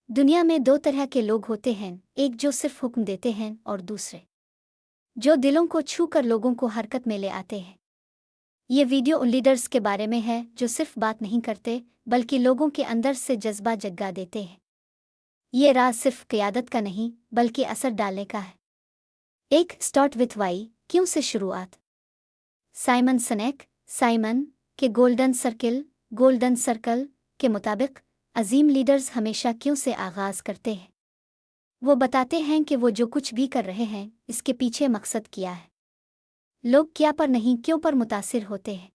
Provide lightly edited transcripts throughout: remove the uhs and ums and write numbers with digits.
दुनिया में दो तरह के लोग होते हैं, एक जो सिर्फ हुक्म देते हैं और दूसरे जो दिलों को छू कर लोगों को हरकत में ले आते हैं। ये वीडियो उन लीडर्स के बारे में है जो सिर्फ बात नहीं करते बल्कि लोगों के अंदर से जज्बा जगा देते हैं। ये राज सिर्फ क़यादत का नहीं बल्कि असर डालने का है। एक स्टार्ट विथ वाई, क्यों से शुरुआत। साइमन सिनेक साइमन के गोल्डन सर्कल के मुताबिक अजीम लीडर्स हमेशा क्यों से आगाज़ करते हैं। वो बताते हैं कि वो जो कुछ भी कर रहे हैं इसके पीछे मकसद क्या है। लोग क्या पर नहीं क्यों पर मुतासिर होते हैं।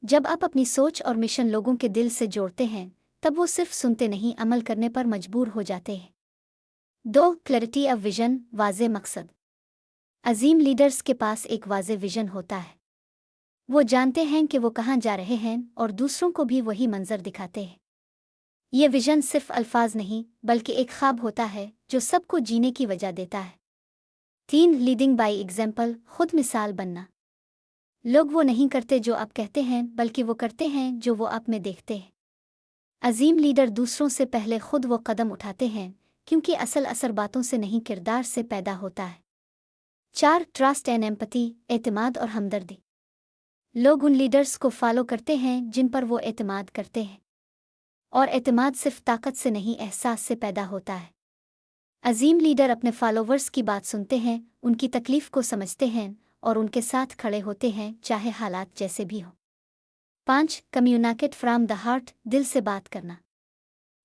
जब आप अपनी सोच और मिशन लोगों के दिल से जोड़ते हैं तब वो सिर्फ सुनते नहीं अमल करने पर मजबूर हो जाते हैं। 2. क्लैरिटी ऑफ विजन, वाज़े मकसद। अजीम लीडर्स के पास एक वाज़े विजन होता है। वो जानते हैं कि वो कहाँ जा रहे हैं और दूसरों को भी वही मंजर दिखाते हैं। ये विजन सिर्फ अल्फाज नहीं बल्कि एक ख्वाब होता है जो सबको जीने की वजह देता है। 3. लीडिंग बाय एग्जाम्पल, खुद मिसाल बनना। लोग वो नहीं करते जो आप कहते हैं बल्कि वो करते हैं जो वो आप में देखते हैं। अजीम लीडर दूसरों से पहले खुद वो कदम उठाते हैं क्योंकि असल असर बातों से नहीं किरदार से पैदा होता है। 4. ट्रस्ट एंड एम्पैथी, एतमाद और हमदर्दी। लोग उन लीडर्स को फॉलो करते हैं जिन पर वो एतमाद करते हैं, और एतमाद सिर्फ ताकत से नहीं एहसास से पैदा होता है। अजीम लीडर अपने फॉलोवर्स की बात सुनते हैं, उनकी तकलीफ को समझते हैं और उनके साथ खड़े होते हैं चाहे हालात जैसे भी हो। 5. कम्युनिकेट फ्रॉम द हार्ट, दिल से बात करना।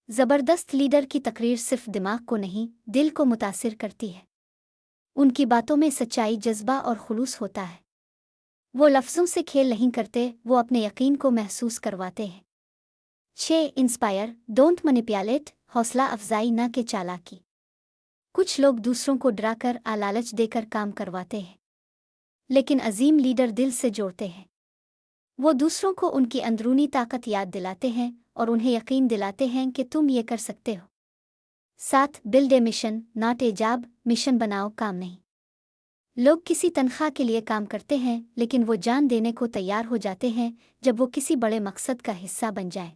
ज़बरदस्त लीडर की तकरीर सिर्फ दिमाग को नहीं दिल को मुतासिर करती है। उनकी बातों में सच्चाई, जज्बा और खुलूस होता है। वो लफ्ज़ों से खेल नहीं करते, वो अपने यकीन को महसूस करवाते हैं। 6. इंस्पायर, डोंट मैनिपुलेट, हौसला अफजाई न के चालाकी। कुछ लोग दूसरों को डराकर लालच देकर काम करवाते हैं, लेकिन अजीम लीडर दिल से जोड़ते हैं। वो दूसरों को उनकी अंदरूनी ताकत याद दिलाते हैं और उन्हें यकीन दिलाते हैं कि तुम ये कर सकते हो। 7. Build a mission not a job, mission बनाओ काम नहीं। लोग किसी तनख्वाह के लिए काम करते हैं लेकिन वो जान देने को तैयार हो जाते हैं जब वो किसी बड़े मकसद का हिस्सा बन जाए।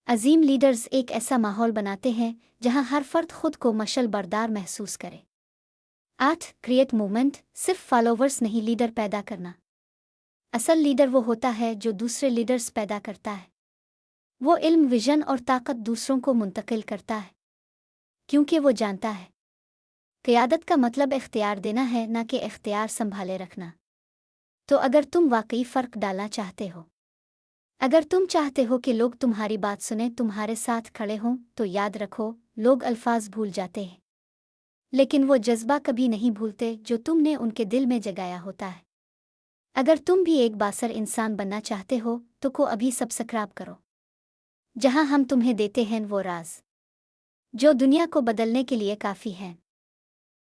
अजीम लीडर्स एक ऐसा माहौल बनाते हैं जहां हर फर्द खुद को मशल बरदार महसूस करे। 8. क्रिएट मूवमेंट, सिर्फ फॉलोवर्स नहीं लीडर पैदा करना। असल लीडर वो होता है जो दूसरे लीडर्स पैदा करता है। वो इल्म, विजन और ताकत दूसरों को मुंतकिल करता है क्योंकि वो जानता है क़यादत का मतलब इख्तियार देना है, न कि इख्तियार संभाले रखना। तो अगर तुम वाकई फ़र्क डालना चाहते हो, अगर तुम चाहते हो कि लोग तुम्हारी बात सुने, तुम्हारे साथ खड़े हों, तो याद रखो, लोग अल्फाज भूल जाते हैं लेकिन वो जज्बा कभी नहीं भूलते जो तुमने उनके दिल में जगाया होता है। अगर तुम भी एक बासर इंसान बनना चाहते हो तो अभी सब्सक्राइब करो, जहां हम तुम्हें देते हैं वो राज जो दुनिया को बदलने के लिए काफ़ी हैं।